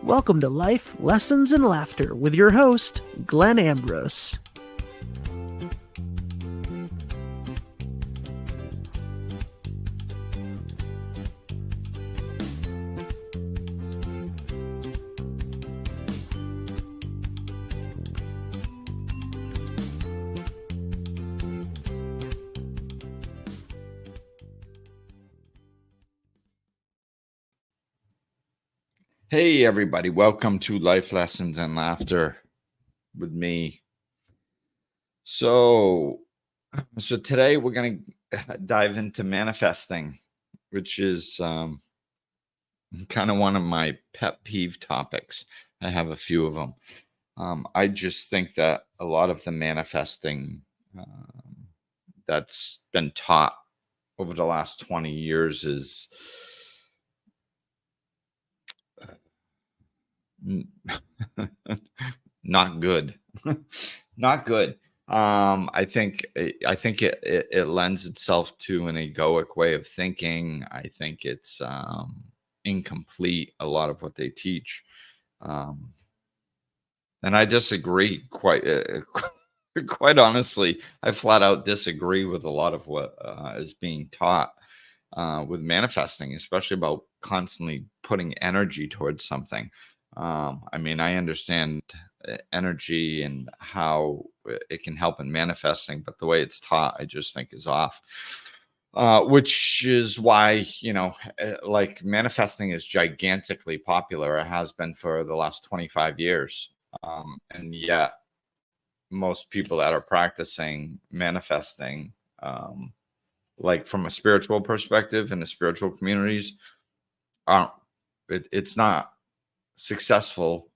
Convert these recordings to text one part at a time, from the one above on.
Welcome to Life, Lessons, and Laughter with your host, Glenn Ambrose. Hey, everybody. Welcome to Life Lessons and Laughter with me. So today we're going to dive into manifesting, which is kind of one of my pet peeve topics. I have a few of them. I just think that a lot of the manifesting that's been taught over the last 20 years is not good. Not good. I think it lends itself to an egoic way of thinking. I think it's incomplete, a lot of what they teach. And I disagree quite honestly. I flat out disagree with a lot of what is being taught with manifesting, especially about constantly putting energy towards something. I mean, I understand energy and how it can help in manifesting, but the way it's taught, I just think is off. Which is why, like manifesting is gigantically popular. It has been for the last 25 years. And yet most people that are practicing manifesting, like from a spiritual perspective in the spiritual communities, it's not successful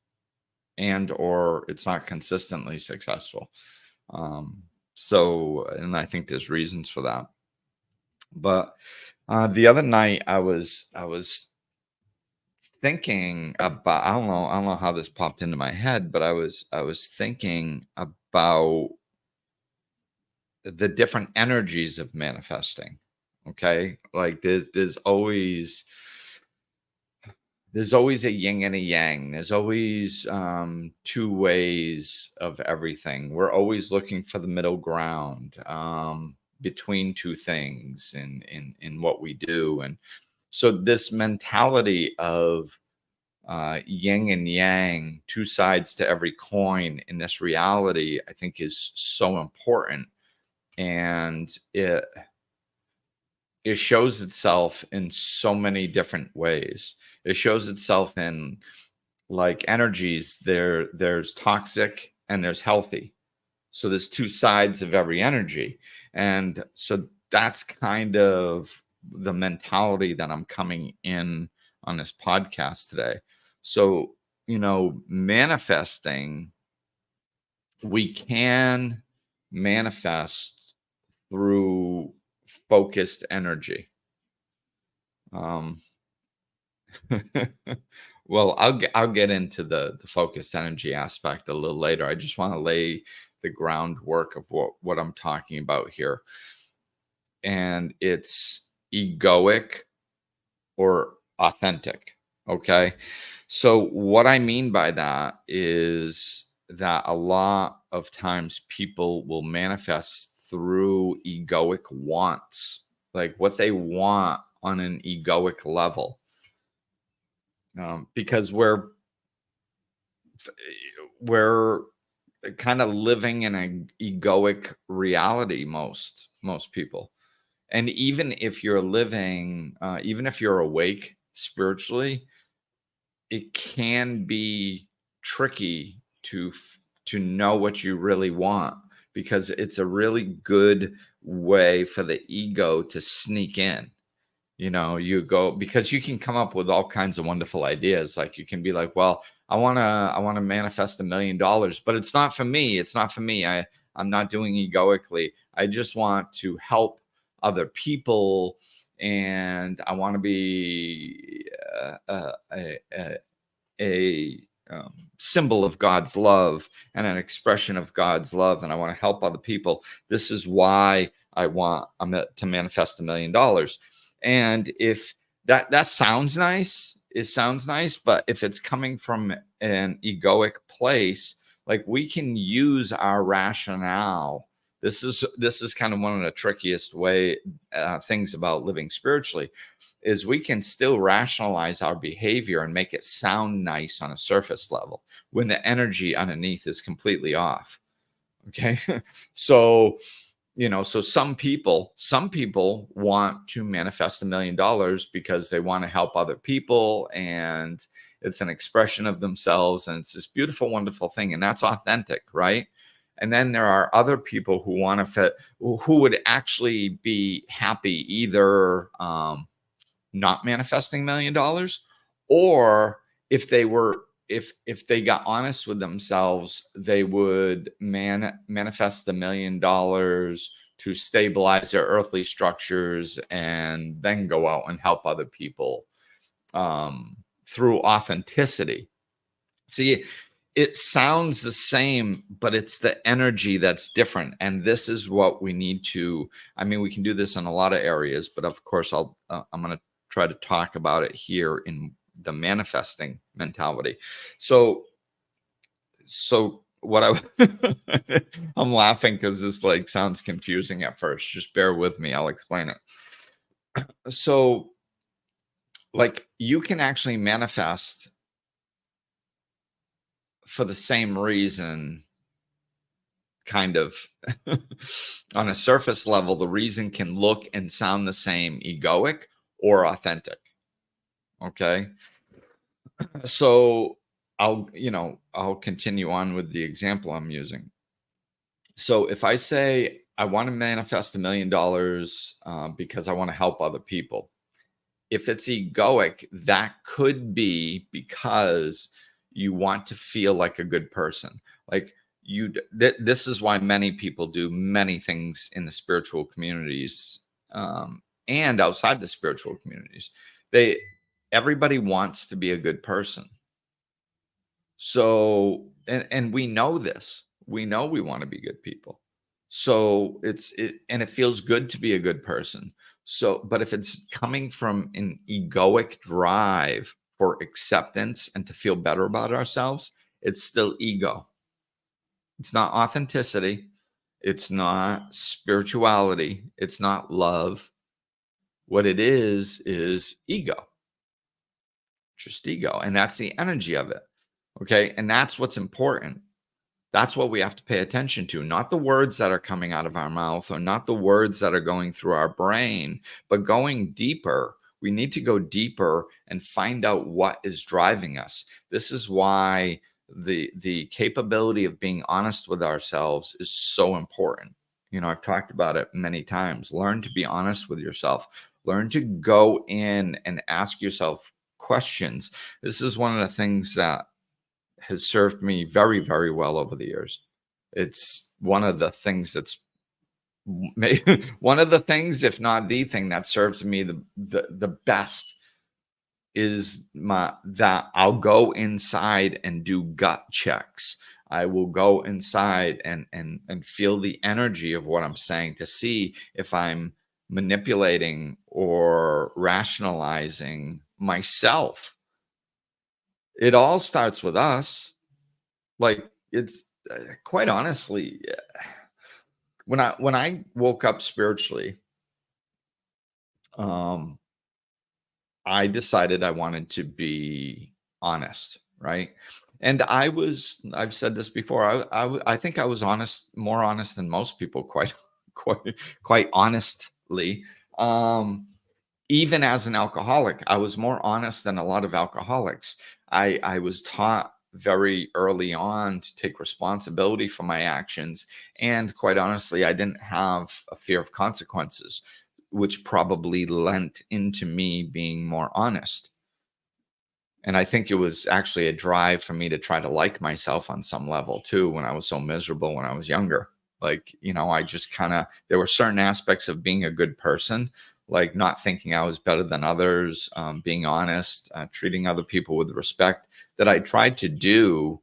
or it's not consistently successful. And I think there's reasons for that. But the other night I was thinking about, I don't know how this popped into my head, but I was thinking about the different energies of manifesting. Okay, like there's always a yin and a yang. There's always two ways of everything. We're always looking for the middle ground between two things in what we do. And so this mentality of yin and yang, two sides to every coin in this reality, I think is so important. And it shows itself in so many different ways. It shows itself in like energies. There's toxic and there's healthy. So there's two sides of every energy. And so that's kind of the mentality that I'm coming in on this podcast today. So, manifesting, we can manifest through focused energy. Well, I'll get into the focused energy aspect a little later. I just want to lay the groundwork of what I'm talking about here. And it's egoic or authentic. Okay. So what I mean by that is that a lot of times people will manifest through egoic wants, like what they want on an egoic level. Because we're kind of living in an egoic reality, most people. And even if you're awake spiritually, it can be tricky to know what you really want, because it's a really good way for the ego to sneak in. You go, because you can come up with all kinds of wonderful ideas. Like you can be like, well, I want to manifest $1 million, but it's not for me. It's not for me. I'm not doing egoically. I just want to help other people. And I want to be a symbol of God's love and an expression of God's love. And I want to help other people. This is why I want to manifest $1 million. And if that sounds nice, it sounds nice, but if it's coming from an egoic place, like we can use our rationale. This is kind of one of the trickiest things about living spiritually, is we can still rationalize our behavior and make it sound nice on a surface level when the energy underneath is completely off. Okay. So, so some people want to manifest $1 million because they want to help other people, and it's an expression of themselves, and it's this beautiful, wonderful thing, and that's authentic, right? And then there are other people who want to who would actually be happy either not manifesting $1 million, or if they were if they got honest with themselves, they would manifest $1 million to stabilize their earthly structures and then go out and help other people through authenticity. See, it sounds the same, but it's the energy that's different. And this is what we need to, I mean, we can do this in a lot of areas, but of course I'm going to try to talk about it here in the manifesting mentality. So what I'm laughing because this like sounds confusing at first. Just bear with me. I'll explain it. So like you can actually manifest for the same reason, kind of on a surface level. The reason can look and sound the same, egoic or authentic. Okay. So I'll continue on with the example I'm using. So if I say I want to manifest $1 million because I want to help other people, if it's egoic, that could be because you want to feel like a good person. Like this is why many people do many things in the spiritual communities and outside the spiritual communities. Everybody wants to be a good person. So, and we know this. We know we want to be good people. So it feels good to be a good person. So, but if it's coming from an egoic drive for acceptance and to feel better about ourselves, it's still ego. It's not authenticity. It's not spirituality. It's not love. What it is ego. Just ego. And that's the energy of it. Okay. And that's what's important. That's what we have to pay attention to, not the words that are coming out of our mouth or not the words that are going through our brain, but going deeper. We need to go deeper and find out what is driving us. This is why the capability of being honest with ourselves is so important. I've talked about it many times. Learn to be honest with yourself. Learn to go in and ask yourself questions. This is one of the things that has served me very, very well over the years. It's one of the things that's one of the things, if not the thing that serves me the best, is that I'll go inside and do gut checks. I will go inside and feel the energy of what I'm saying to see if I'm manipulating or rationalizing myself. It all starts with us. Like it's quite honestly, when I woke up spiritually, I decided I wanted to be honest, right? And I've said this before. I think I was more honest than most people, quite honestly. Even as an alcoholic, I was more honest than a lot of alcoholics. I was taught very early on to take responsibility for my actions. And quite honestly, I didn't have a fear of consequences, which probably lent into me being more honest. And I think it was actually a drive for me to try to like myself on some level too, when I was so miserable when I was younger. Like, I just there were certain aspects of being a good person, like not thinking I was better than others, being honest, treating other people with respect, that I tried to do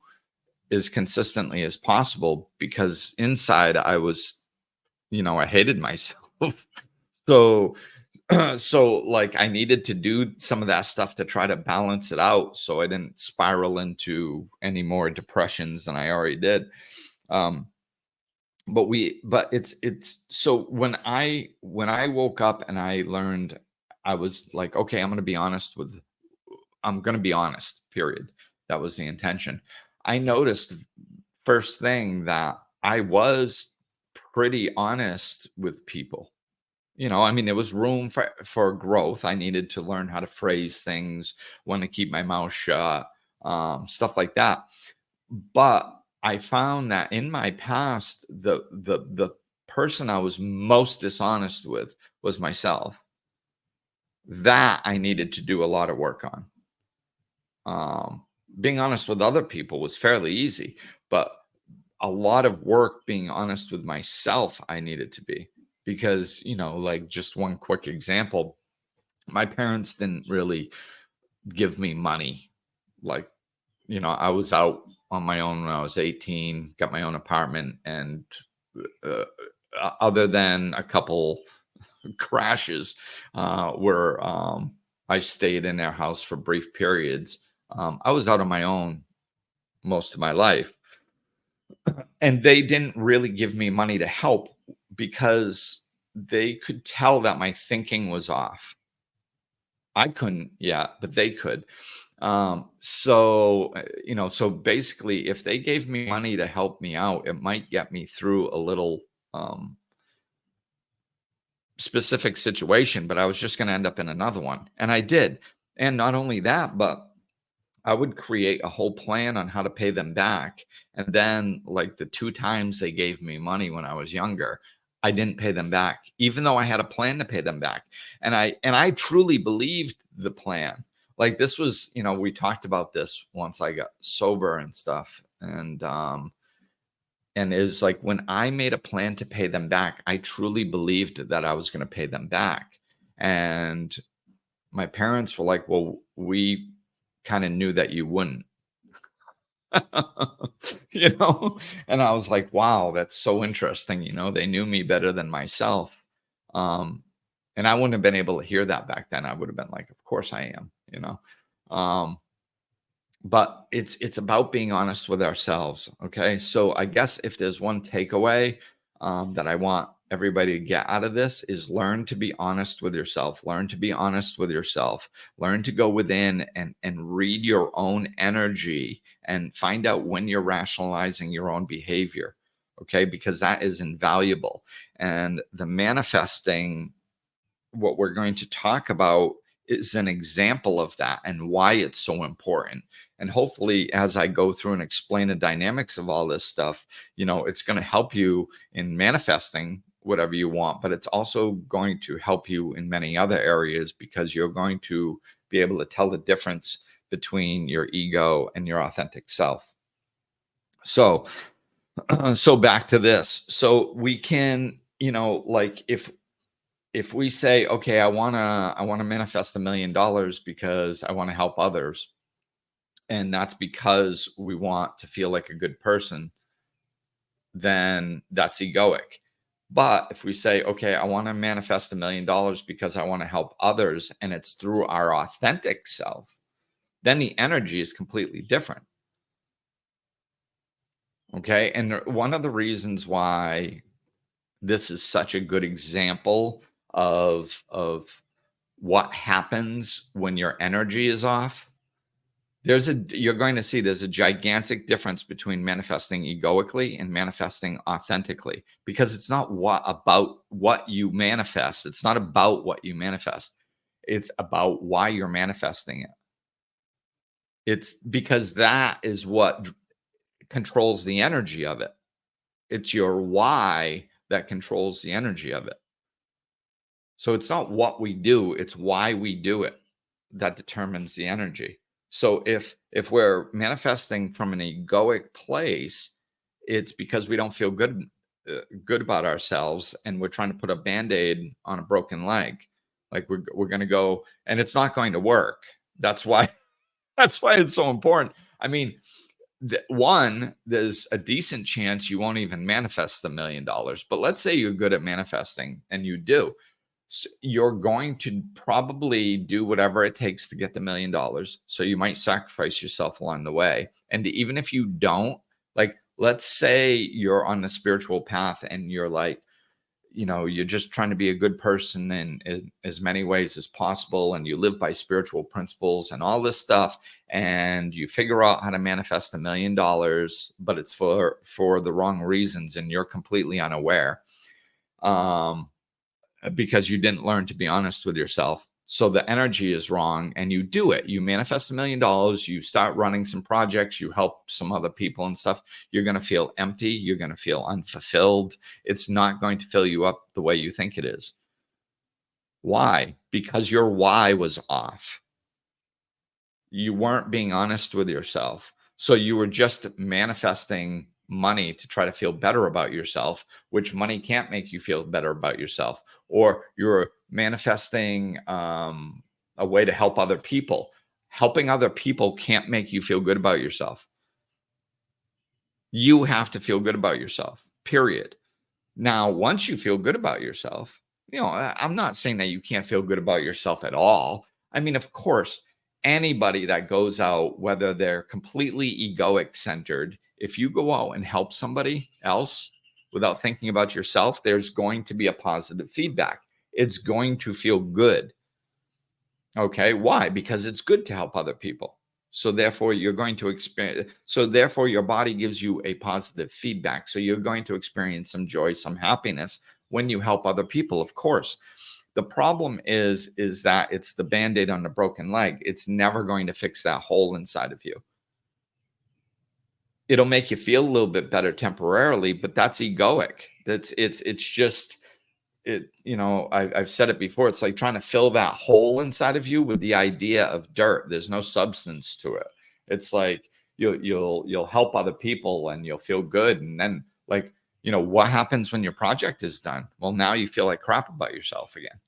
as consistently as possible, because inside I was, I hated myself. So So like I needed to do some of that stuff to try to balance it out so I didn't spiral into any more depressions than I already did. Um, but it's so when I woke up and I learned, I was like, okay, I'm going to be honest, period. That was the intention. I noticed first thing that I was pretty honest with people. I mean, there was room for growth. I needed to learn how to phrase things, when to keep my mouth shut, stuff like that. But I found that in my past, the person I was most dishonest with was myself. That I needed to do a lot of work on. Being honest with other people was fairly easy, but a lot of work being honest with myself I needed to be, because, like just one quick example, my parents didn't really give me money. Like, I was out on my own when I was 18, got my own apartment, and uh, other than a couple crashes where I stayed in their house for brief periods, I was out on my own most of my life. And they didn't really give me money to help because they could tell that my thinking was off. I couldn't yet, but they could. So basically, if they gave me money to help me out, it might get me through a little um, specific situation, but I was just going to end up in another one. And I did. And not only that, but I would create a whole plan on how to pay them back. And then, like the two times they gave me money when I was younger, I didn't pay them back, even though I had a plan to pay them back. And I truly believed the plan. Like this was, we talked about this once I got sober and stuff. And it's like when I made a plan to pay them back, I truly believed that I was going to pay them back. And my parents were like, well, we kind of knew that you wouldn't. you know and I was like, wow, that's so interesting. They knew me better than myself. um and I wouldn't have been able to hear that back then. I would have been like, of course I am. um but it's about being honest with ourselves. Okay, so I guess if there's one takeaway that I want everybody to get out of this, is learn to be honest with yourself. Learn to be honest with yourself. Learn to go within and read your own energy and find out when you're rationalizing your own behavior. Okay, because that is invaluable. And the manifesting, what we're going to talk about, is an example of that and why it's so important. And hopefully, as I go through and explain the dynamics of all this stuff, it's going to help you in manifesting whatever you want, but it's also going to help you in many other areas, because you're going to be able to tell the difference between your ego and your authentic self. So, so back to this. So we can, like if we say, okay, I want to manifest $1 million because I want to help others, and that's because we want to feel like a good person, then that's egoic. But if we say, okay, I want to manifest $1 million because I want to help others, and it's through our authentic self, then the energy is completely different. Okay. And one of the reasons why this is such a good example of what happens when your energy is off, you're going to see there's a gigantic difference between manifesting egoically and manifesting authentically, because it's not about what you manifest. It's not about what you manifest. It's about why you're manifesting it. It's because that is what controls the energy of it. It's your why that controls the energy of it. So it's not what we do, it's why we do it that determines the energy. So if we're manifesting from an egoic place, it's because we don't feel good about ourselves, and we're trying to put a band-aid on a broken leg. Like we're going to go, and it's not going to work. That's why that's why it's so important. I mean, one, there's a decent chance you won't even manifest the $1 million. But let's say you're good at manifesting and you do. You're going to probably do whatever it takes to get the $1 million. So you might sacrifice yourself along the way. And even if you don't, like, let's say you're on the spiritual path and you're like, you're just trying to be a good person in as many ways as possible. And you live by spiritual principles and all this stuff. And you figure out how to manifest $1 million, but it's for the wrong reasons. And you're completely unaware. Because you didn't learn to be honest with yourself. So the energy is wrong and you do it. You manifest $1 million, you start running some projects, you help some other people and stuff. You're going to feel empty. You're going to feel unfulfilled. It's not going to fill you up the way you think it is. Why? Because your why was off. You weren't being honest with yourself. So you were just manifesting money to try to feel better about yourself, which money can't make you feel better about yourself. Or you're manifesting a way to help other people. Helping other people can't make you feel good about yourself. You have to feel good about yourself, period. Now, once you feel good about yourself, I'm not saying that you can't feel good about yourself at all. I mean, of course, anybody that goes out, whether they're completely egoic centered, if you go out and help somebody else without thinking about yourself, there's going to be a positive feedback. It's going to feel good. Okay. Why? Because it's good to help other people. So therefore you're going to experience, so therefore your body gives you a positive feedback. So you're going to experience some joy, some happiness when you help other people, of course. The problem is that it's the Band-Aid on the broken leg. It's never going to fix that hole inside of you. It'll make you feel a little bit better temporarily, but that's egoic. It's just, I've said it before. It's like trying to fill that hole inside of you with the idea of dirt. There's no substance to it. It's like you'll help other people and you'll feel good. And then what happens when your project is done? Well, now you feel like crap about yourself again.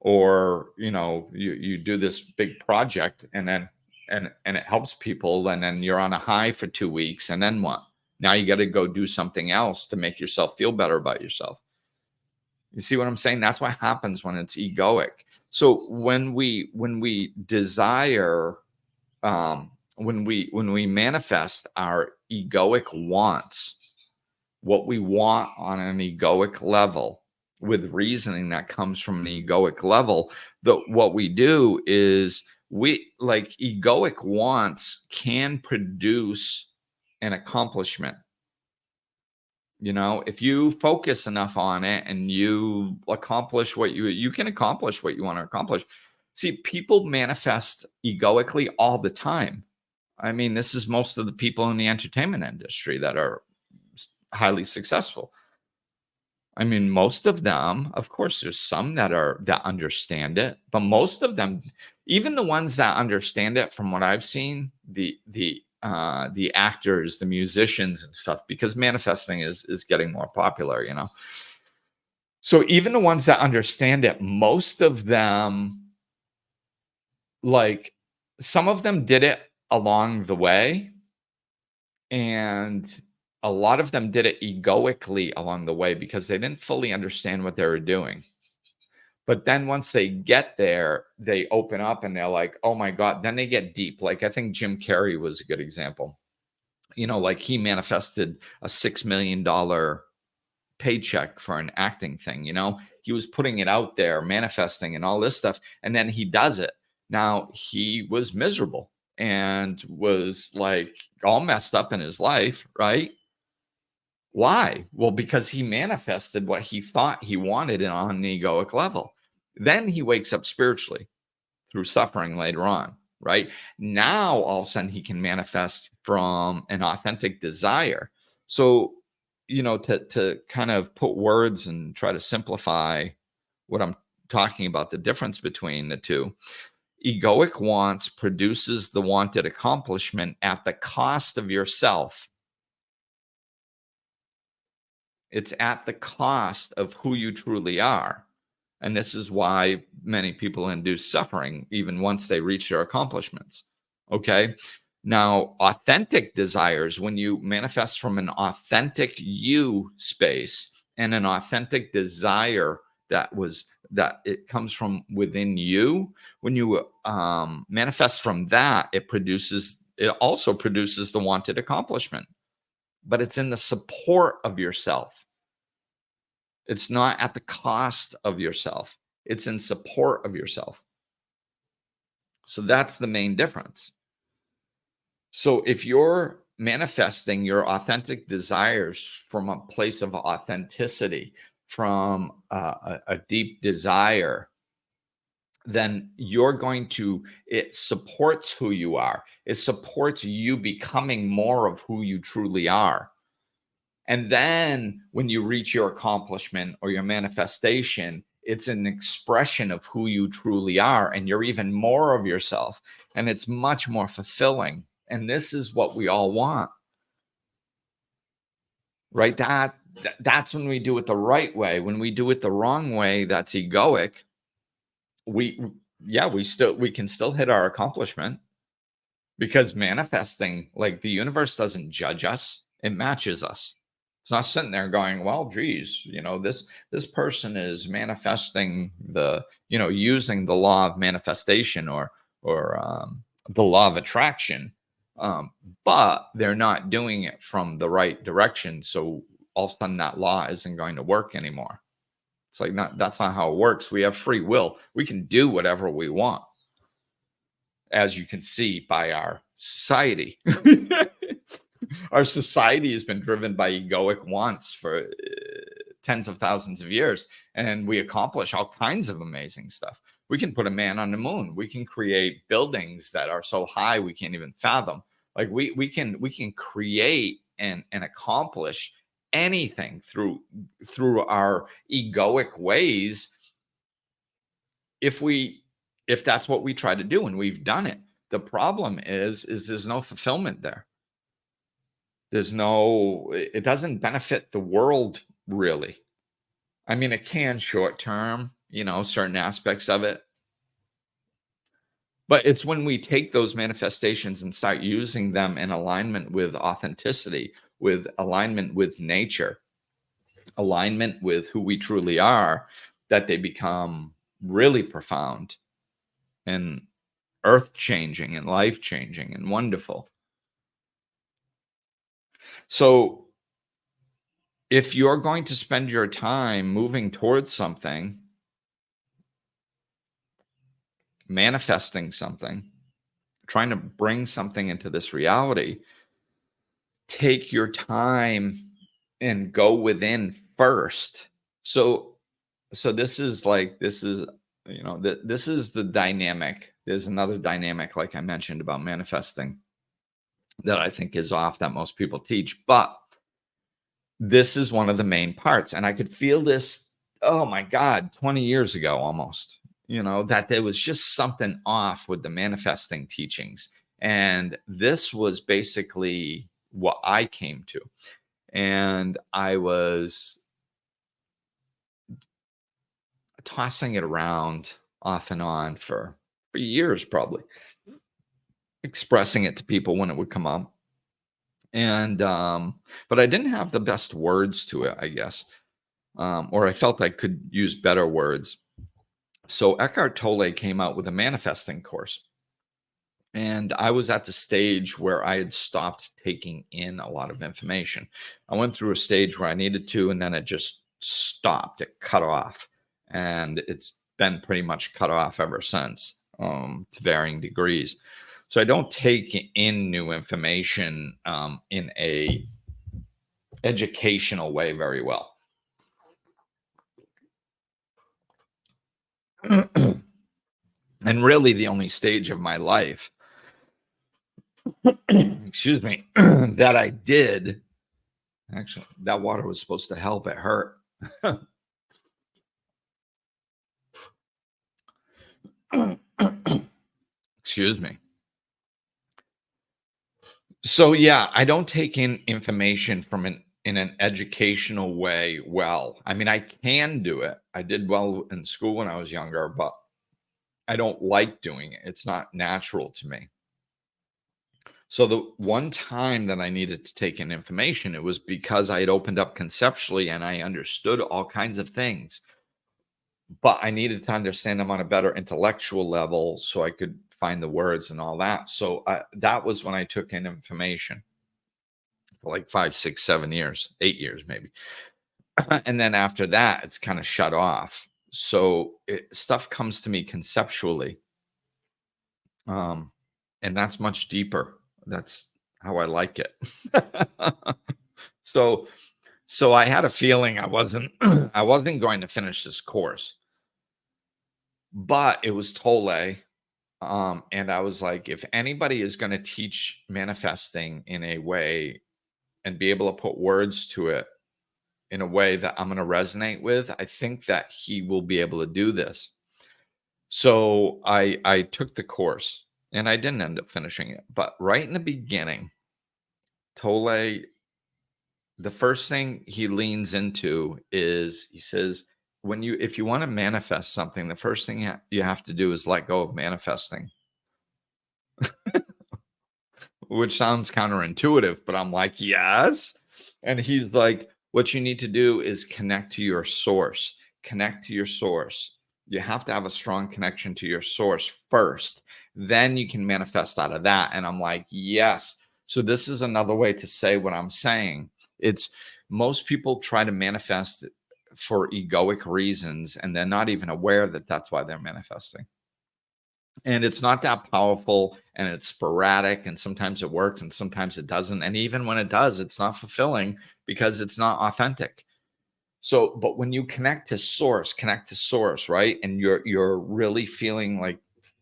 Or, you do this big project and then and it helps people, and then you're on a high for 2 weeks, and then what? Now you got to go do something else to make yourself feel better about yourself. You see what I'm saying? That's what happens when it's egoic. So when we desire, when we manifest our egoic wants, what we want on an egoic level, with reasoning that comes from an egoic level, what we do is egoic wants can produce an accomplishment. If you focus enough on it and you accomplish what you can accomplish what you want to accomplish. See, people manifest egoically all the time. I mean, this is most of the people in the entertainment industry that are highly successful. I mean, most of them, of course, there's some that understand it, but most of them, even the ones that understand it, from what I've seen, the actors, the musicians and stuff, because manifesting is getting more popular, So even the ones that understand it, most of them, some of them did it along the way, and a lot of them did it egoically along the way because they didn't fully understand what they were doing. But then once they get there, they open up and they're like, oh my God, then they get deep. I think Jim Carrey was a good example. He manifested a $6 million paycheck for an acting thing. He was putting it out there, manifesting and all this stuff. And then he does it. Now he was miserable and was all messed up in his life, right? Why? Well, because he manifested what he thought he wanted on an egoic level. Then he wakes up spiritually through suffering later on, right? Now, all of a sudden, he can manifest from an authentic desire. So, to kind of put words and try to simplify what I'm talking about, the difference between the two, egoic wants produces the wanted accomplishment at the cost of yourself. It's at the cost of who you truly are. And this is why many people induce suffering even once they reach their accomplishments. Okay. Now, authentic desires, when you manifest from an authentic you space and an authentic desire that it comes from within you. When you manifest from that, it also produces the wanted accomplishment, but it's in the support of yourself. It's not at the cost of yourself. It's in support of yourself. So that's the main difference. So if you're manifesting your authentic desires from a place of authenticity, from a deep desire, then it supports who you are. It supports you becoming more of who you truly are. And then when you reach your accomplishment or your manifestation, it's an expression of who you truly are, and you're even more of yourself, and it's much more fulfilling. And this is what we all want, right? That's when we do it the right way. When we do it the wrong way, that's egoic. We can still hit our accomplishment, because manifesting, like, the universe doesn't judge us, it matches us. It's not sitting there going, well, geez, this person is manifesting using the law of manifestation or the law of attraction, but they're not doing it from the right direction. So all of a sudden that law isn't going to work anymore. It's like, that's not how it works. We have free will. We can do whatever we want, as you can see by our society. Our society has been driven by egoic wants for tens of thousands of years, and we accomplish all kinds of amazing stuff. We can put a man on the moon. We can create buildings that are so high we can't even fathom. Like, we can create and accomplish anything through our egoic ways, if that's what we try to do, and we've done it. The problem is there's no fulfillment there. It doesn't benefit the world, really. I mean, it can short term, certain aspects of it. But it's when we take those manifestations and start using them in alignment with authenticity, with alignment with nature, alignment with who we truly are, that they become really profound and earth-changing and life-changing and wonderful. So if you're going to spend your time moving towards something, manifesting something, trying to bring something into this reality, take your time and go within first. So this is the dynamic. There's another dynamic, like I mentioned, about manifesting that I think is off, that most people teach, but this is one of the main parts. And I could feel this, oh my God, 20 years ago almost, that there was just something off with the manifesting teachings. And this was basically what I came to. And I was tossing it around off and on for years, probably, expressing it to people when it would come up. And but I didn't have the best words to it, I guess. Or I felt I could use better words. So Eckhart Tolle came out with a manifesting course. And I was at the stage where I had stopped taking in a lot of information. I went through a stage where I needed to, and then it just stopped. It cut off. And it's been pretty much cut off ever since, to varying degrees. So I don't take in new information in a educational way very well. And really the only stage of my life, excuse me, that I did, actually, that water was supposed to help. It hurt. Excuse me. So yeah, I don't take in information in an educational way well. I mean, I can do it. I did well in school when I was younger, but I don't like doing it. It's not natural to me. So the one time that I needed to take in information, it was because I had opened up conceptually and I understood all kinds of things. but I needed to understand them on a better intellectual level so I could find the words and all that. So that was when I took in information for like 5, 6, 7 years, 8 years maybe. And then after that, it's kind of shut off. So stuff comes to me conceptually, and that's much deeper. That's how I like it. so so I had a feeling I wasn't I wasn't going to finish this course, but it was Tolle. And I was like, if anybody is going to teach manifesting in a way and be able to put words to it in a way that I'm going to resonate with, I think that he will be able to do this. So I took the course and I didn't end up finishing it. But right in the beginning, Tolle, the first thing he leans into is he says, if you want to manifest something, the first thing you have to do is let go of manifesting. Which sounds counterintuitive, but I'm like, yes. And he's like, what you need to do is connect to your source. Connect to your source. You have to have a strong connection to your source first. Then you can manifest out of that. And I'm like, yes. So this is another way to say what I'm saying. It's most people try to manifest for egoic reasons, and they're not even aware that that's why they're manifesting. And it's not that powerful, and it's sporadic, and sometimes it works and sometimes it doesn't. And even when it does, it's not fulfilling because it's not authentic. So, but when you connect to source, right? And you're really feeling like,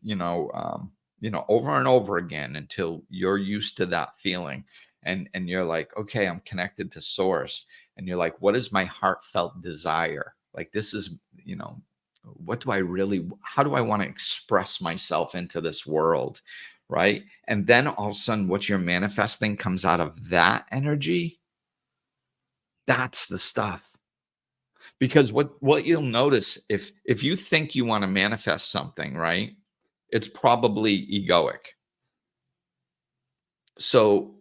over and over again until you're used to that feeling. And you're like, okay, I'm connected to source. And you're like, what is my heartfelt desire? Like, this is, how do I want to express myself into this world, right? And then all of a sudden what you're manifesting comes out of that energy. That's the stuff. Because what you'll notice, if you think you want to manifest something, right, it's probably egoic. So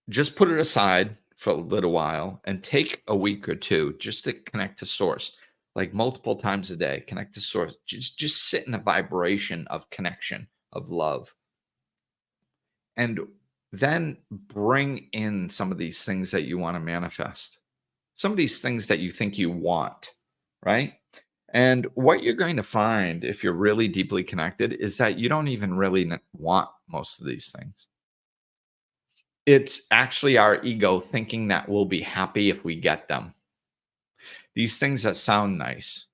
just put it aside for a little while and take a week or two just to connect to source. Like multiple times a day, connect to source. Just sit in a vibration of connection, of love. And then bring in some of these things that you want to manifest. Some of these things that you think you want, right? And what you're going to find if you're really deeply connected is that you don't even really want most of these things. It's actually our ego thinking that we'll be happy if we get them. These things that sound nice.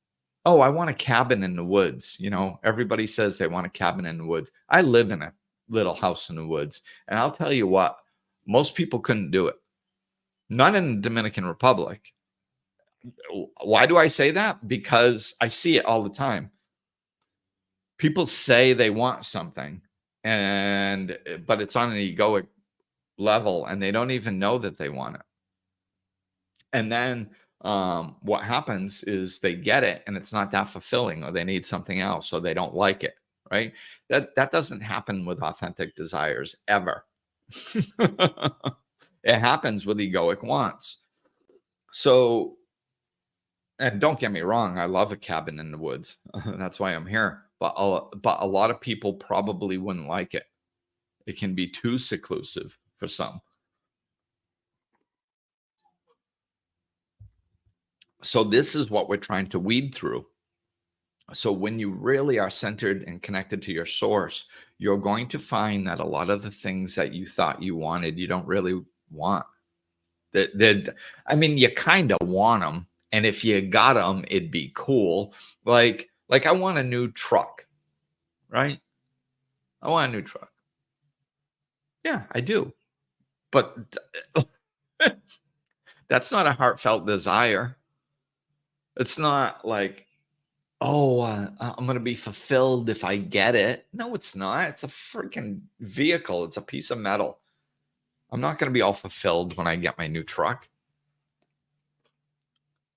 Oh, I want a cabin in the woods. Everybody says they want a cabin in the woods. I live in a little house in the woods. And I'll tell you what, most people couldn't do it. Not in the Dominican Republic. Why do I say that? Because I see it all the time. People say they want something, but it's on an egoic level, and they don't even know that they want it. And then what happens is they get it and it's not that fulfilling, or they need something else, so they don't like it, right? That doesn't happen with authentic desires ever. It happens with egoic wants. So, and don't get me wrong, I love a cabin in the woods. That's why I'm here. But a lot of people probably wouldn't like it. It can be too seclusive for some. So this is what we're trying to weed through. So when you really are centered and connected to your source, you're going to find that a lot of the things that you thought you wanted, you don't really want. You kind of want them. And if you got them, it'd be cool. Like I want a new truck, right? I want a new truck. Yeah, I do. But that's not a heartfelt desire. It's not like, oh, I'm going to be fulfilled if I get it. No, it's not. It's a freaking vehicle. It's a piece of metal. I'm not going to be all fulfilled when I get my new truck.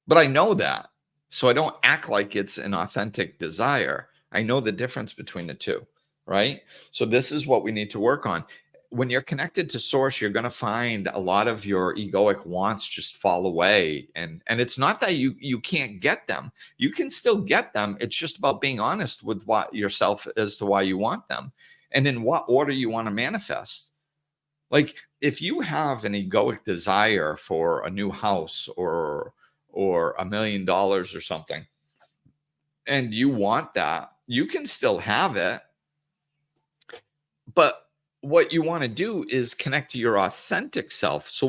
But I know that. So I don't act like it's an authentic desire. I know the difference between the two, right? So this is what we need to work on. when you're connected to source, you're going to find a lot of your egoic wants just fall away. And it's not that you can't get them. You can still get them. It's just about being honest with what yourself as to why you want them and in what order you want to manifest. Like if you have an egoic desire for a new house or $1 million or something, and you want that, you can still have it. But what you want to do is connect to your authentic self. So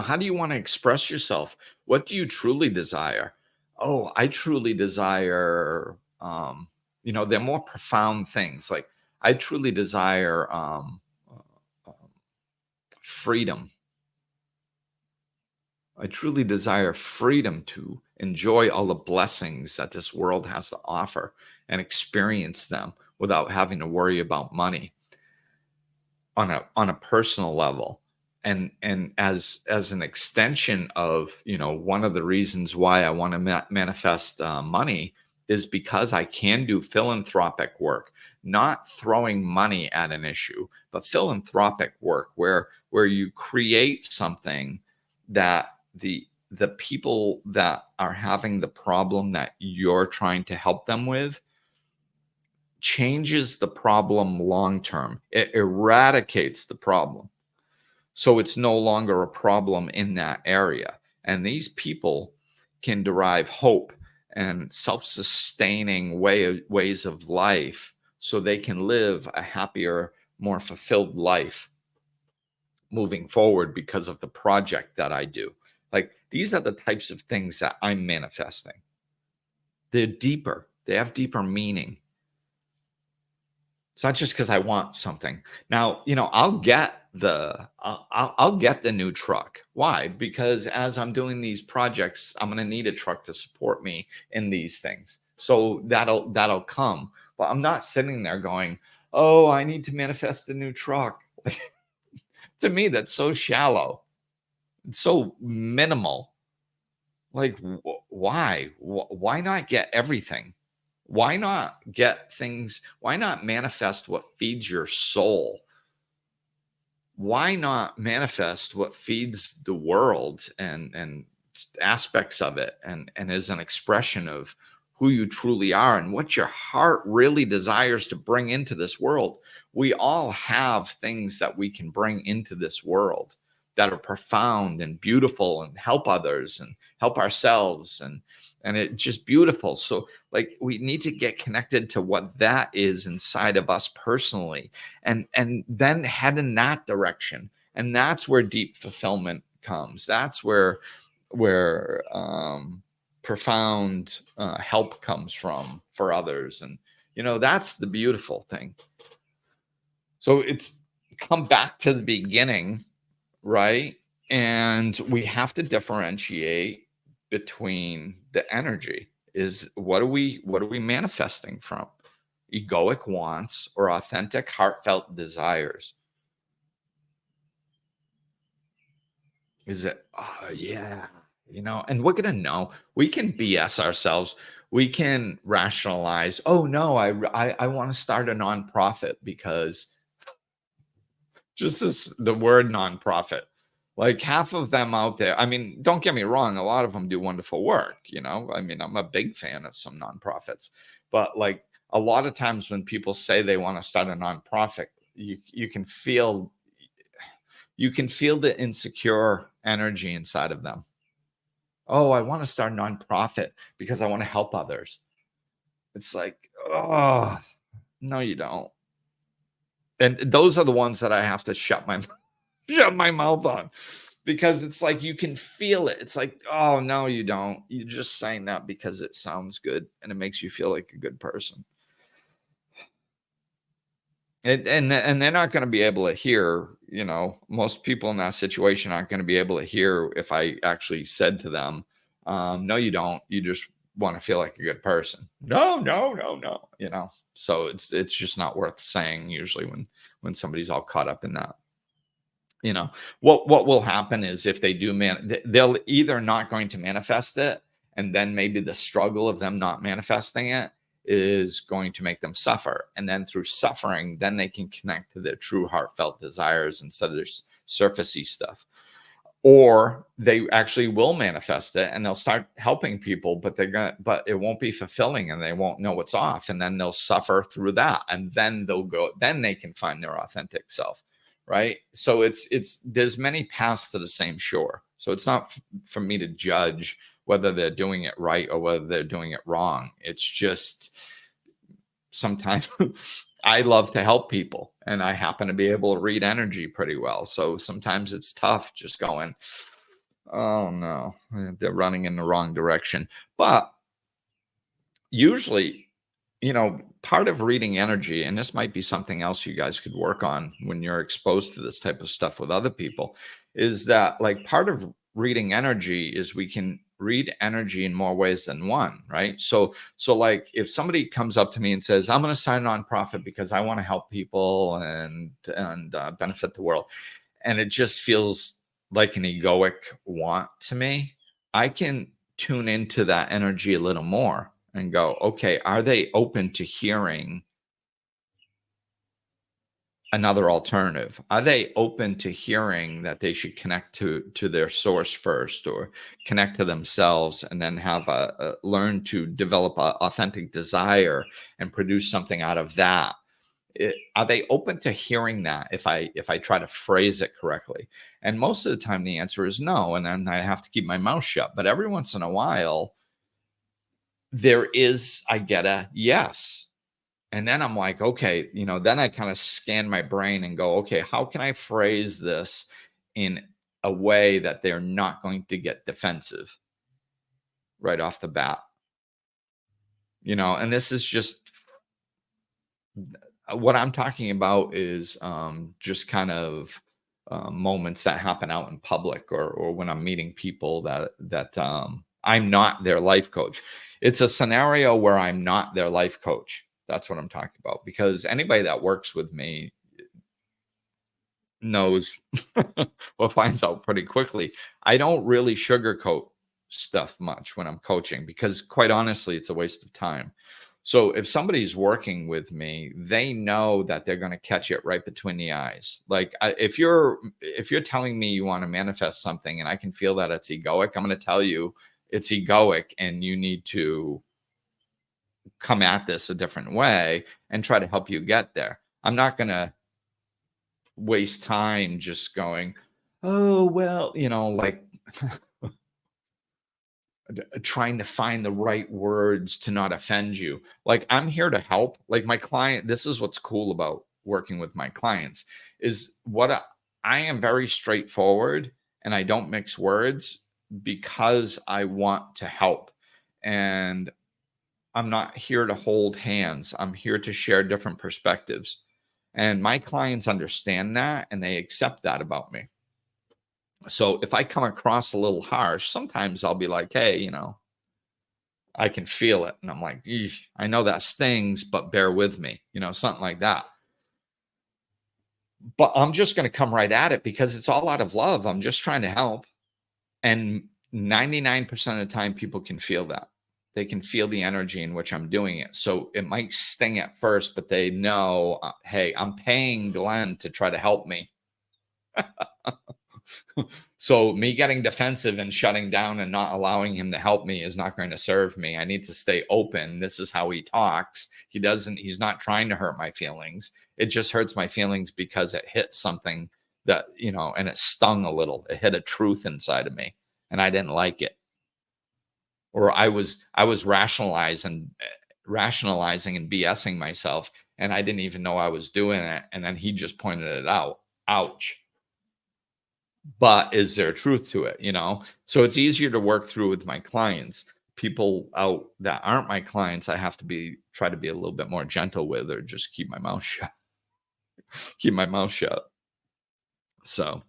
how do you want to express yourself? What do you truly desire? Oh, I truly desire, they're more profound things. Like I truly desire freedom. I truly desire freedom to enjoy all the blessings that this world has to offer and experience them without having to worry about money on a personal level. And as an extension of, one of the reasons why I want to manifest money is because I can do philanthropic work, not throwing money at an issue, but philanthropic work where you create something that the people that are having the problem that you're trying to help them with changes the problem long term. It eradicates the problem. So it's no longer a problem in that area. And these people can derive hope and self-sustaining ways of life so they can live a happier, more fulfilled life moving forward because of the project that I do. Like these are the types of things that I'm manifesting. They're deeper. They have deeper meaning. It's not just because I want something. Now, I'll get I'll get the new truck. Why? Because as I'm doing these projects, I'm going to need a truck to support me in these things. So that'll come. But I'm not sitting there going, "Oh, I need to manifest a new truck." To me, that's so shallow. It's so minimal. Like, why? Why not get everything? Why not get things? Why not manifest what feeds your soul? Why not manifest what feeds the world and aspects of it and is an expression of who you truly are and what your heart really desires to bring into this world? We all have things that we can bring into this world that are profound and beautiful and help others and help ourselves and it's just beautiful. So like we need to get connected to what that is inside of us personally and then head in that direction. And that's where deep fulfillment comes. That's where profound help comes from for others. And, that's the beautiful thing. So it's come back to the beginning, right? And we have to differentiate between the energy. Is what are we manifesting from? Egoic wants or authentic heartfelt desires? Is it, oh yeah, and we're gonna know. We can BS ourselves. We can rationalize, oh no, I want to start a nonprofit because just the word nonprofit. Like half of them out there, I mean, don't get me wrong, a lot of them do wonderful work, I mean, I'm a big fan of some nonprofits, but like a lot of times when people say they want to start a nonprofit, you can feel the insecure energy inside of them. Oh, I want to start a nonprofit because I want to help others. It's like, oh, no, you don't. And those are the ones that I have to shut my mouth on, because it's like you can feel it. It's like, oh no, you don't. You're just saying that because it sounds good and it makes you feel like a good person. And they're not going to be able to hear, most people in that situation aren't going to be able to hear if I actually said to them, no, you don't. You just want to feel like a good person. No. So it's just not worth saying usually when somebody's all caught up in that. What will happen is if they do they'll either not going to manifest it, and then maybe the struggle of them not manifesting it is going to make them suffer. And then through suffering, then they can connect to their true heartfelt desires instead of this surfacey stuff. Or they actually will manifest it and they'll start helping people, but but it won't be fulfilling and they won't know what's off. And then they'll suffer through that. And then then they can find their authentic self. Right. So there's many paths to the same shore. So it's not for me to judge whether they're doing it right or whether they're doing it wrong. It's just sometimes I love to help people and I happen to be able to read energy pretty well. So sometimes it's tough just going, oh no, they're running in the wrong direction. But usually, part of reading energy, and this might be something else you guys could work on when you're exposed to this type of stuff with other people, is that like part of reading energy is we can read energy in more ways than one, right? So like if somebody comes up to me and says, I'm going to start a nonprofit because I want to help people and benefit the world, and it just feels like an egoic want to me, I can tune into that energy a little more and go, okay, are they open to hearing another alternative? Are they open to hearing that they should connect to their source first, or connect to themselves and then have learn to develop an authentic desire and produce something out of that? Are they open to hearing that if I try to phrase it correctly? And most of the time the answer is no, and then I have to keep my mouth shut. But every once in a while I get a yes. And then I'm like, okay, then I kind of scan my brain and go, okay, how can I phrase this in a way that they're not going to get defensive right off the bat? And this is just what I'm talking about is just kind of moments that happen out in public, or when I'm meeting people that I'm not their life coach. It's a scenario where I'm not their life coach. That's what I'm talking about, because anybody that works with me knows or finds out pretty quickly. I don't really sugarcoat stuff much when I'm coaching, because quite honestly, it's a waste of time. So if somebody's working with me, they know that they're going to catch it right between the eyes. Like if you're telling me you want to manifest something and I can feel that it's egoic, I'm going to tell you it's egoic and you need to come at this a different way and try to help you get there. I'm not going to waste time just going, oh, well, like trying to find the right words to not offend you. Like I'm here to help. Like my client, this is what's cool about working with my clients, is I am very straightforward and I don't mix words because I want to help. And I'm not here to hold hands. I'm here to share different perspectives. And my clients understand that and they accept that about me. So if I come across a little harsh, sometimes I'll be like, hey, I can feel it. And I'm like, I know that stings, but bear with me, something like that. But I'm just going to come right at it because it's all out of love. I'm just trying to help. And 99% of the time, people can feel that. They can feel the energy in which I'm doing it. So it might sting at first, but they know, hey, I'm paying Glenn to try to help me. So me getting defensive and shutting down and not allowing him to help me is not going to serve me. I need to stay open. This is how he talks. He's not trying to hurt my feelings. It just hurts my feelings because it hit something that, and it stung a little. It hit a truth inside of me and I didn't like it. Or I was rationalizing and BSing myself and I didn't even know I was doing it. And then he just pointed it out. Ouch. But is there truth to it? So it's easier to work through with my clients. People out that aren't my clients, I have to try to be a little bit more gentle with, or just keep my mouth shut. So,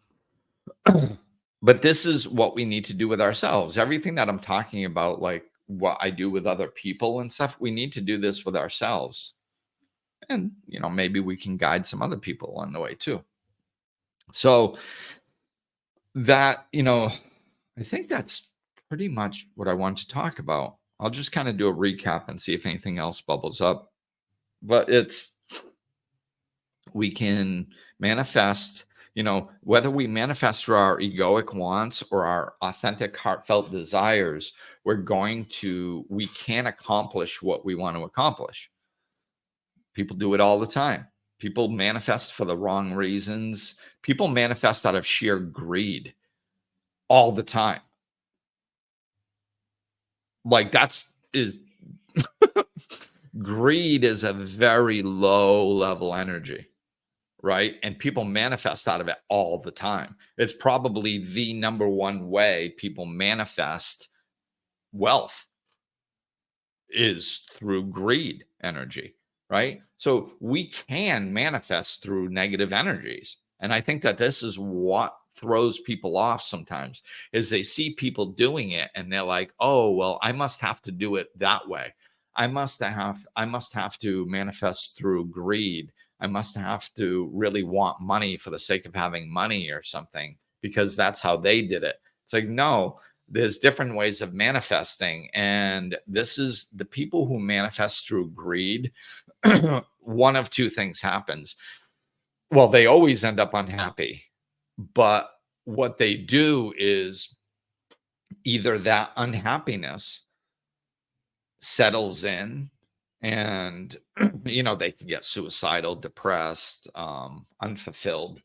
but this is what we need to do with ourselves. Everything that I'm talking about, like what I do with other people and stuff, we need to do this with ourselves. And, maybe we can guide some other people along the way too. So that, I think that's pretty much what I want to talk about. I'll just kind of do a recap and see if anything else bubbles up. But we can manifest, whether we manifest through our egoic wants or our authentic, heartfelt desires, we can accomplish what we want to accomplish. People do it all the time. People manifest for the wrong reasons. People manifest out of sheer greed all the time. Like greed is a very low level energy, right? And people manifest out of it all the time. It's probably the number one way people manifest wealth is through greed energy, right? So we can manifest through negative energies. And I think that this is what throws people off sometimes, is they see people doing it and they're like, oh, well, I must have to do it that way. I must have to manifest through greed. I must have to really want money for the sake of having money or something, because that's how they did it. It's like, no, there's different ways of manifesting. And this is the people who manifest through greed. One of two things happens. Well, they always end up unhappy. But what they do is either that unhappiness settles in and, they can get suicidal, depressed, unfulfilled.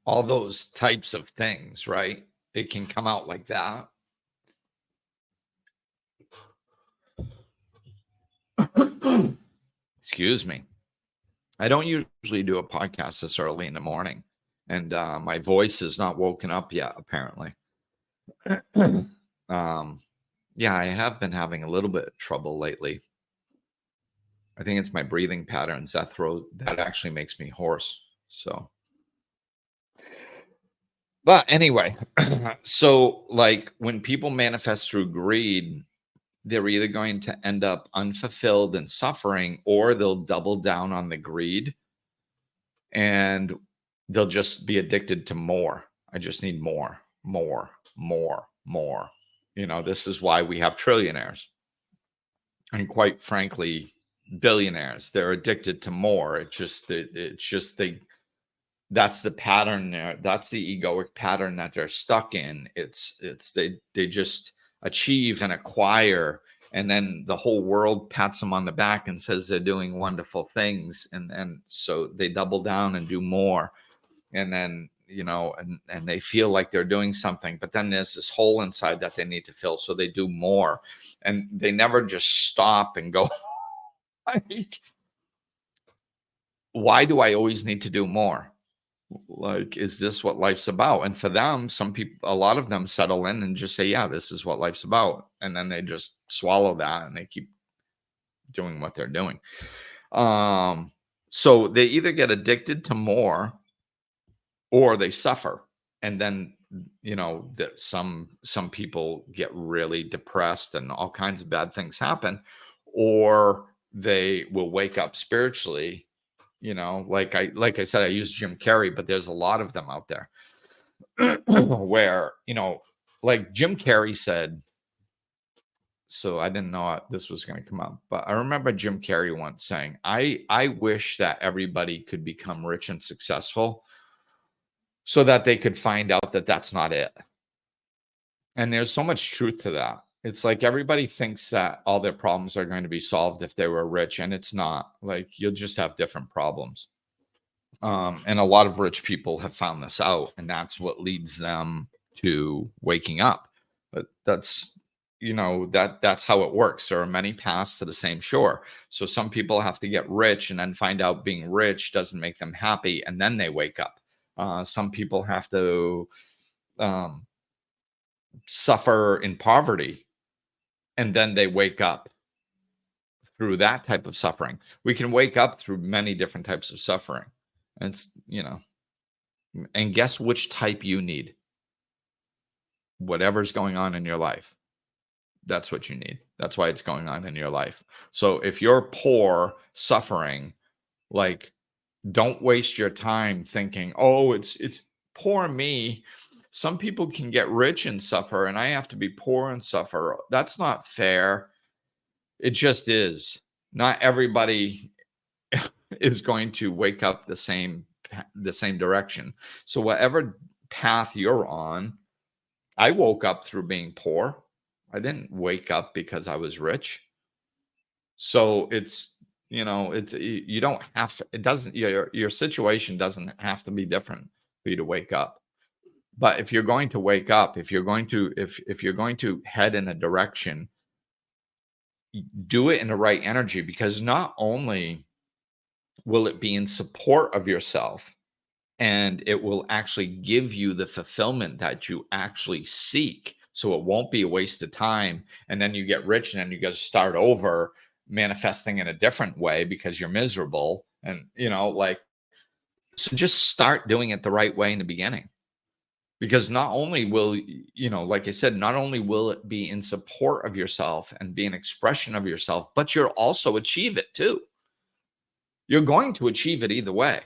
All those types of things, right? It can come out like that. Excuse me. I don't usually do a podcast this early in the morning, and my voice is not woken up yet, apparently. Yeah, I have been having a little bit of trouble lately. I think it's my breathing patterns that actually makes me hoarse. So, but anyway, so like when people manifest through greed, they're either going to end up unfulfilled and suffering, or they'll double down on the greed and they'll just be addicted to more. I just need more, more, more, more. This is why we have trillionaires and, quite frankly, billionaires. They're addicted to more. That's the pattern there. That's the egoic pattern that they're stuck in. They just achieve and acquire, and then the whole world pats them on the back and says they're doing wonderful things, and so they double down and do more, and then and they feel like they're doing something, but then there's this hole inside that they need to fill, so they do more, and they never just stop and go like, why do I always need to do more? Like, is this what life's about? And for them, a lot of them settle in and just say, yeah, this is what life's about. And then they just swallow that and they keep doing what they're doing. So they either get addicted to more or they suffer. And then, that some people get really depressed and all kinds of bad things happen, or they will wake up spiritually. Like I said, I use Jim Carrey, but there's a lot of them out there where, like Jim Carrey said, so I didn't know this was going to come up, but I remember Jim Carrey once saying, I wish that everybody could become rich and successful so that they could find out that that's not it. And there's so much truth to that. It's like everybody thinks that all their problems are going to be solved if they were rich, and it's not. Like, you'll just have different problems. And a lot of rich people have found this out, and that's what leads them to waking up. But that's how it works. There are many paths to the same shore. So some people have to get rich and then find out being rich doesn't make them happy, and then they wake up. Some people have to suffer in poverty, and then they wake up through that type of suffering. We can wake up through many different types of suffering. And it's, and guess which type you need? Whatever's going on in your life. That's what you need. That's why it's going on in your life. So if you're poor, suffering, like, don't waste your time thinking, oh, it's poor me. Some people can get rich and suffer, and I have to be poor and suffer. That's not fair. It just is. Not everybody is going to wake up the same direction. So whatever path you're on, I woke up through being poor. I didn't wake up because I was rich. So it's, you don't have to, it doesn't, your situation doesn't have to be different for you to wake up. But if you're going to wake up, if you're going to head in a direction, do it in the right energy, because not only will it be in support of yourself, and it will actually give you the fulfillment that you actually seek. So it won't be a waste of time. And then you get rich and then you got to start over manifesting in a different way because you're miserable. And, so just start doing it the right way in the beginning. Because not only will, like I said, not only will it be in support of yourself and be an expression of yourself, but you'll also achieve it too. You're going to achieve it either way.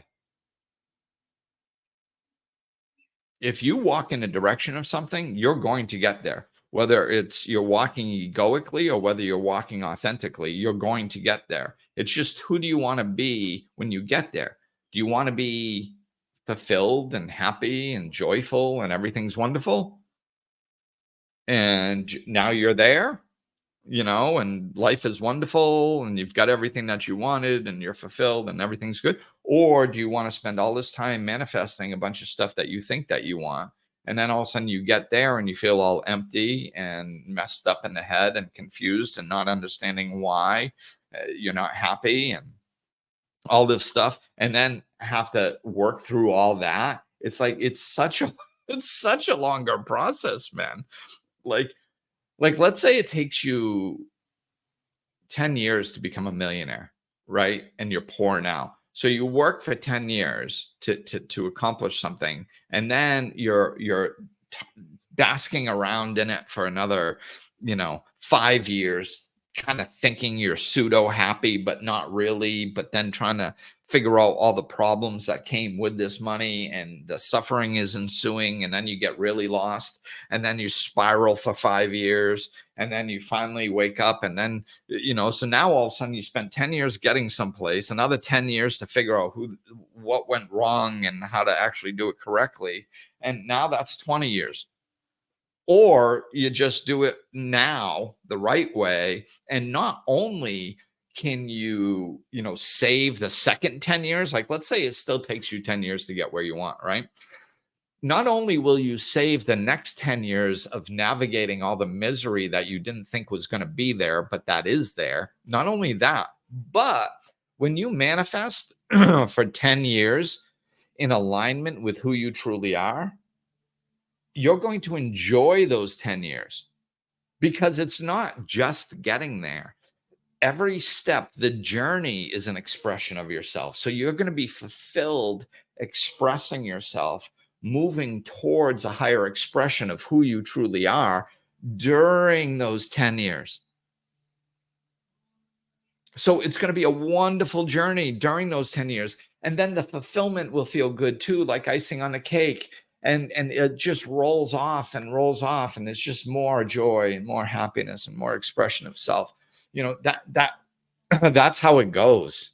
If you walk in the direction of something, you're going to get there. Whether it's you're walking egoically or whether you're walking authentically, you're going to get there. It's just, who do you want to be when you get there? Do you want to be fulfilled and happy and joyful and everything's wonderful? And now you're there, and life is wonderful and you've got everything that you wanted and you're fulfilled and everything's good? Or do you want to spend all this time manifesting a bunch of stuff that you think that you want? And then all of a sudden you get there and you feel all empty and messed up in the head and confused and not understanding why you're not happy and all this stuff, and then have to work through all that. It's like, it's such a longer process, man. Like let's say it takes you 10 years to become a millionaire, right? And you're poor now. So you work for 10 years to accomplish something, and then you're basking around in it for another, 5 years, kind of thinking you're pseudo happy, but not really, but then trying to figure out all the problems that came with this money, and the suffering is ensuing, and then you get really lost, and then you spiral for 5 years, and then you finally wake up, and then, so now all of a sudden you spent 10 years getting someplace, another 10 years to figure out what went wrong and how to actually do it correctly. And now that's 20 years. Or you just do it now the right way, and not only can you, save the second 10 years, like let's say it still takes you 10 years to get where you want, right? Not only will you save the next 10 years of navigating all the misery that you didn't think was going to be there, but that is there. Not only that, but when you manifest for 10 years in alignment with who you truly are, you're going to enjoy those 10 years, because it's not just getting there. Every step, the journey, is an expression of yourself. So you're going to be fulfilled expressing yourself, moving towards a higher expression of who you truly are during those 10 years. So it's going to be a wonderful journey during those 10 years. And then the fulfillment will feel good too, like icing on the cake. And it just rolls off, and it's just more joy and more happiness and more expression of self. That's how it goes.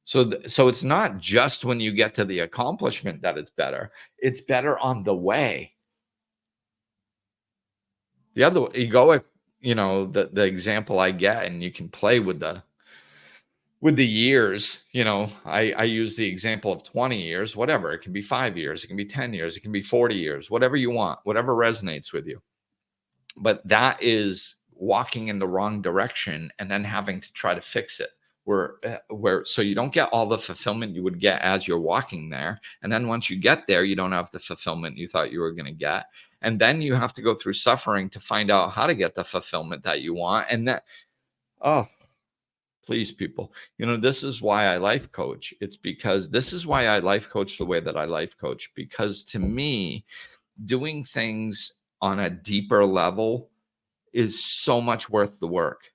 So it's not just when you get to the accomplishment that it's better on the way. The other egoic, the example I get, and you can play with the years, I use the example of 20 years, whatever. It can be 5 years, it can be 10 years, it can be 40 years, whatever you want, whatever resonates with you. But that is walking in the wrong direction and then having to try to fix it, so you don't get all the fulfillment you would get as you're walking there. And then once you get there, you don't have the fulfillment you thought you were going to get. And then you have to go through suffering to find out how to get the fulfillment that you want. And that, please, people, this is why I life coach. This is why I life coach the way that I life coach, because to me, doing things on a deeper level is so much worth the work.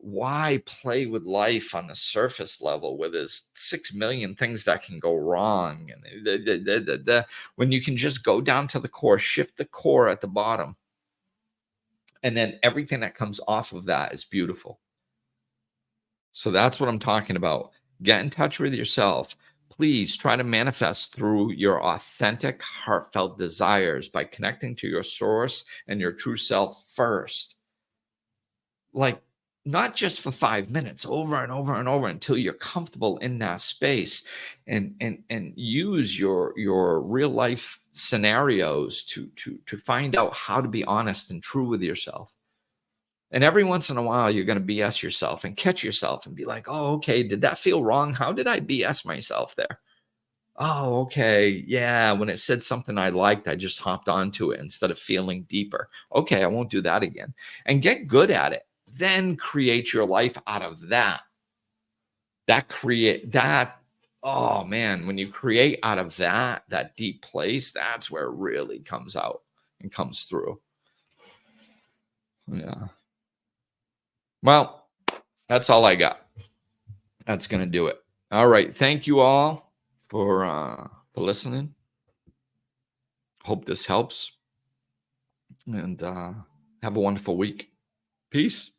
why play with life on the surface level where there's 6 million things that can go wrong? And when you can just go down to the core, shift the core at the bottom, and then everything that comes off of that is beautiful. So that's what I'm talking about. Get in touch with yourself. Please try to manifest through your authentic, heartfelt desires by connecting to your source and your true self first. Like, not just for 5 minutes, over and over and over until you're comfortable in that space, and use your real life scenarios to find out how to be honest and true with yourself. And every once in a while, you're going to BS yourself and catch yourself and be like, oh, okay, did that feel wrong? How did I BS myself there? Oh, okay. Yeah. When it said something I liked, I just hopped onto it instead of feeling deeper. Okay. I won't do that again. And get good at it. Then create your life out of that. Oh man, when you create out of that deep place, that's where it really comes out and comes through. Yeah. Well, that's all I got. That's going to do it. All right. Thank you all for listening. Hope this helps. And have a wonderful week. Peace.